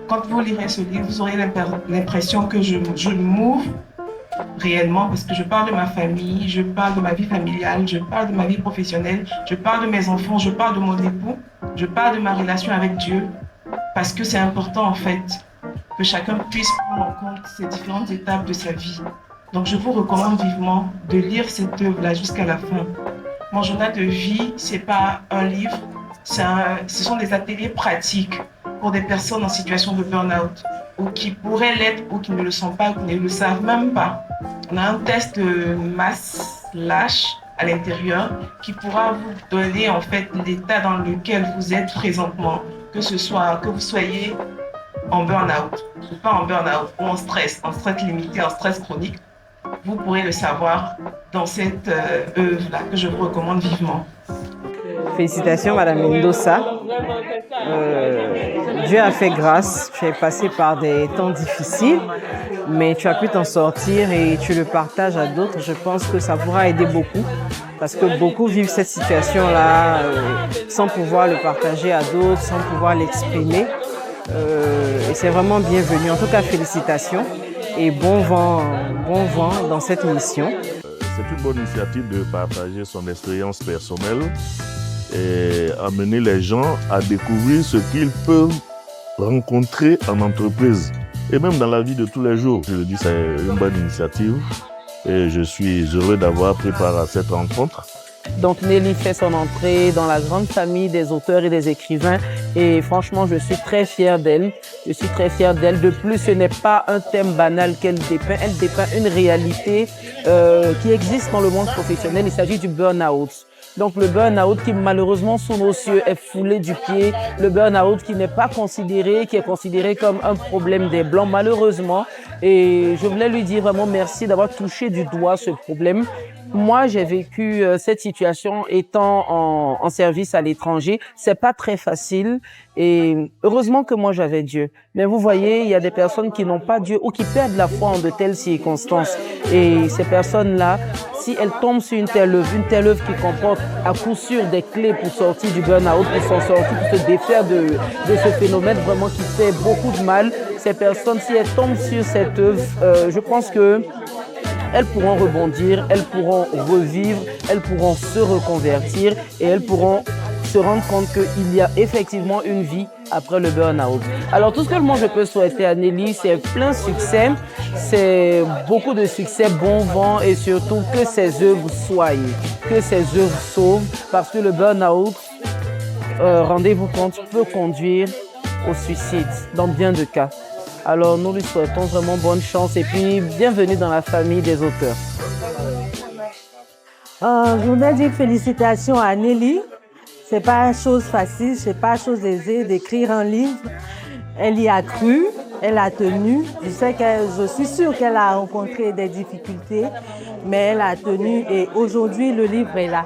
quand vous lirez ce livre, vous aurez l'impression que je m'ouvre réellement parce que je parle de ma famille, je parle de ma vie familiale, je parle de ma vie professionnelle, je parle de mes enfants, je parle de mon époux, je parle de ma relation avec Dieu parce que c'est important en fait que chacun puisse prendre en compte ces différentes étapes de sa vie. Donc je vous recommande vivement de lire cette œuvre-là jusqu'à la fin. Mon journal de vie, c'est pas un livre, ce sont des ateliers pratiques pour des personnes en situation de burn-out ou qui pourraient l'être ou qui ne le sont pas ou qui ne le savent même pas. On a un test de masse lâche à l'intérieur qui pourra vous donner en fait l'état dans lequel vous êtes présentement, que vous soyez en burn-out ou pas en burn-out ou en stress limité, en stress chronique. Vous pourrez le savoir dans cette œuvre-là que je vous recommande vivement. Félicitations Madame Mendoza. Dieu a fait grâce, tu es passé par des temps difficiles, mais tu as pu t'en sortir et tu le partages à d'autres. Je pense que ça pourra aider beaucoup parce que beaucoup vivent cette situation-là sans pouvoir le partager à d'autres, sans pouvoir l'exprimer. Et c'est vraiment bienvenu. En tout cas, félicitations et bon vent dans cette mission. C'est une bonne initiative de partager son expérience personnelle et amener les gens à découvrir ce qu'ils peuvent rencontrer en entreprise et même dans la vie de tous les jours. Je le dis, c'est une bonne initiative et je suis heureux d'avoir pris part à cette rencontre. Donc Nelly fait son entrée dans la grande famille des auteurs et des écrivains et franchement je suis très fière d'elle. Je suis très fière d'elle. De plus, ce n'est pas un thème banal qu'elle dépeint. Elle dépeint une réalité qui existe dans le monde professionnel. Il s'agit du burn-out. Donc le burn-out qui malheureusement sous nos cieux est foulé du pied, le burn-out qui n'est pas considéré, qui est considéré comme un problème des Blancs malheureusement. Et je voulais lui dire vraiment merci d'avoir touché du doigt ce problème. Moi, j'ai vécu cette situation étant en service à l'étranger. C'est pas très facile et heureusement que moi j'avais Dieu. Mais vous voyez, il y a des personnes qui n'ont pas Dieu ou qui perdent la foi en de telles circonstances. Et ces personnes-là, si elles tombent sur une telle œuvre qui comporte à coup sûr des clés pour sortir du burn-out, pour s'en sortir, pour se défaire de ce phénomène vraiment qui fait beaucoup de mal, ces personnes, si elles tombent sur cette œuvre, je pense que elles pourront rebondir, elles pourront revivre, elles pourront se reconvertir et elles pourront se rendre compte qu'il y a effectivement une vie après le burn-out. Alors tout ce que moi je peux souhaiter à Nelly, c'est plein succès, c'est beaucoup de succès, bon vent et surtout que ses œuvres soignent, que ses œuvres sauvent parce que le burn-out, rendez-vous compte, peut conduire au suicide dans bien de cas. Alors nous lui souhaitons vraiment bonne chance et puis bienvenue dans la famille des auteurs. Je voudrais dire félicitations à Nelly. C'est pas chose facile, c'est pas chose aisée d'écrire un livre. Elle y a cru, elle a tenu. Je suis sûre qu'elle a rencontré des difficultés, mais elle a tenu et aujourd'hui le livre est là.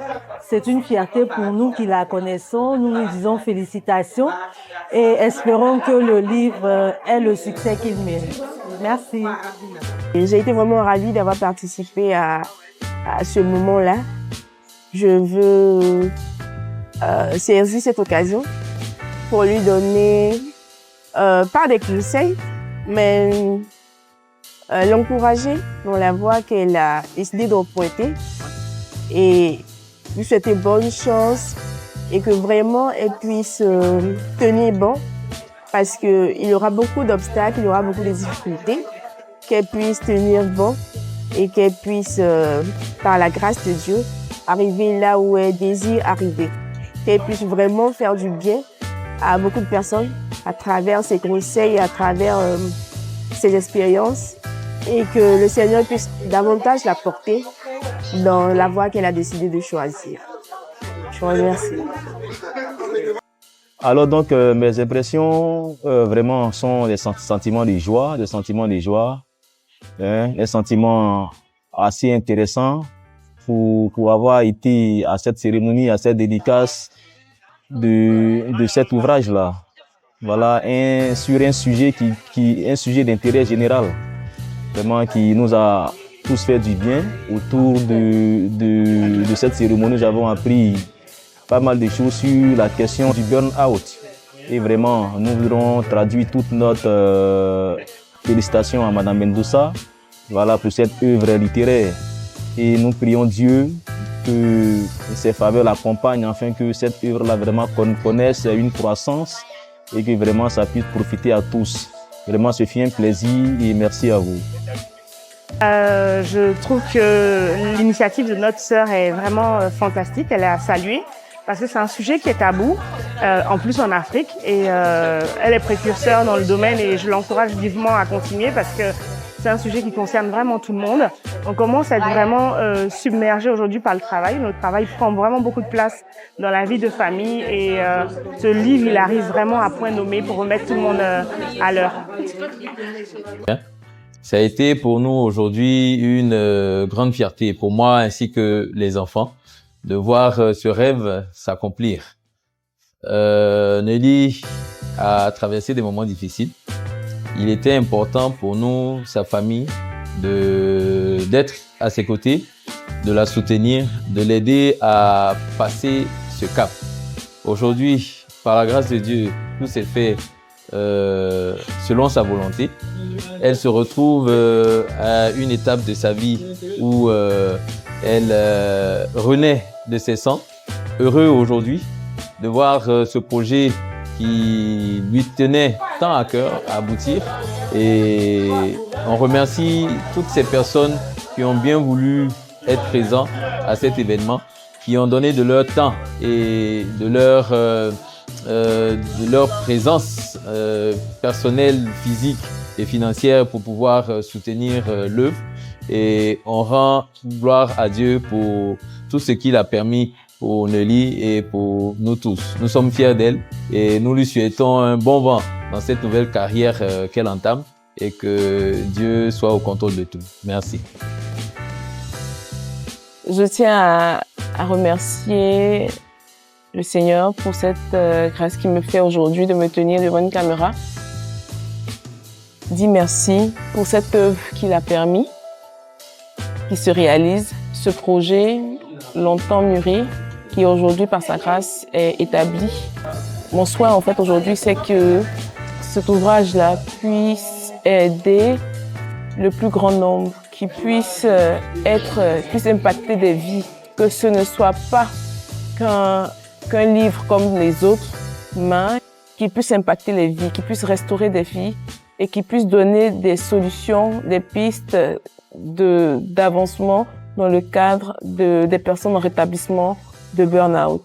C'est une fierté pour nous qui la connaissons. Nous lui disons félicitations et espérons que le livre ait le succès qu'il mérite. Merci. J'ai été vraiment ravie d'avoir participé à ce moment-là. Je veux saisir cette occasion pour lui donner pas des conseils, mais l'encourager dans la voie qu'elle a décidé d'emprunter et lui souhaiter bonne chance et que vraiment elle puisse tenir bon parce qu'il y aura beaucoup d'obstacles, il y aura beaucoup de difficultés, qu'elle puisse tenir bon et qu'elle puisse, par la grâce de Dieu, arriver là où elle désire arriver. Qu'elle puisse vraiment faire du bien à beaucoup de personnes à travers ses conseils, à travers ses expériences et que le Seigneur puisse davantage la porter dans la voie qu'elle a décidé de choisir. Je vous remercie. Alors donc, mes impressions vraiment sont des sentiments de joie, des sentiments assez intéressants pour avoir été à cette cérémonie, à cette dédicace de cet ouvrage-là. Voilà, sur un sujet un sujet d'intérêt général, vraiment qui nous a tous fait du bien. Autour de cette cérémonie, nous avons appris pas mal de choses sur la question du burn-out. Et vraiment, nous voudrons traduire toute notre félicitations à Madame Mendonça, voilà, pour cette œuvre littéraire. Et nous prions Dieu que ses faveurs l'accompagnent afin que cette œuvre-là vraiment connaisse une croissance et que vraiment ça puisse profiter à tous. Vraiment, ce fut un plaisir et merci à vous. Je trouve que l'initiative de notre sœur est vraiment fantastique, elle est à saluer parce que c'est un sujet qui est tabou, en plus en Afrique, et elle est précurseur dans le domaine et je l'encourage vivement à continuer parce que c'est un sujet qui concerne vraiment tout le monde. On commence à être vraiment submergé aujourd'hui par le travail. Notre travail prend vraiment beaucoup de place dans la vie de famille et ce livre, il arrive vraiment à point nommé pour remettre tout le monde à l'heure. Ça a été pour nous aujourd'hui une grande fierté, pour moi ainsi que les enfants, de voir ce rêve s'accomplir. Nelly a traversé des moments difficiles. Il était important pour nous, sa famille, d'être à ses côtés, de la soutenir, de l'aider à passer ce cap. Aujourd'hui, par la grâce de Dieu, tout s'est fait selon sa volonté. Elle se retrouve à une étape de sa vie où elle renaît de ses cendres. Heureux aujourd'hui de voir ce projet qui lui tenait tant à cœur à aboutir. Et on remercie toutes ces personnes qui ont bien voulu être présents à cet événement, qui ont donné de leur temps et de leur présence personnelle, physique et financière pour pouvoir soutenir l'œuvre. Et on rend gloire à Dieu pour tout ce qu'il a permis pour Nelly et pour nous tous. Nous sommes fiers d'elle et nous lui souhaitons un bon vent dans cette nouvelle carrière qu'elle entame et que Dieu soit au contrôle de tout. Merci. Je tiens à remercier le Seigneur pour cette grâce qu'il me fait aujourd'hui de me tenir devant une caméra. Dis merci pour cette œuvre qu'il a permis, qui se réalise, ce projet longtemps mûri, qui aujourd'hui, par sa grâce, est établi. Mon souhait, en fait, aujourd'hui, c'est que cet ouvrage-là puisse aider le plus grand nombre, qui puisse impacter des vies, que ce ne soit pas qu'un livre comme les autres, mais qui puisse impacter les vies, qui puisse restaurer des vies et qui puisse donner des solutions, des pistes d'avancement dans le cadre des personnes en rétablissement de burn-out.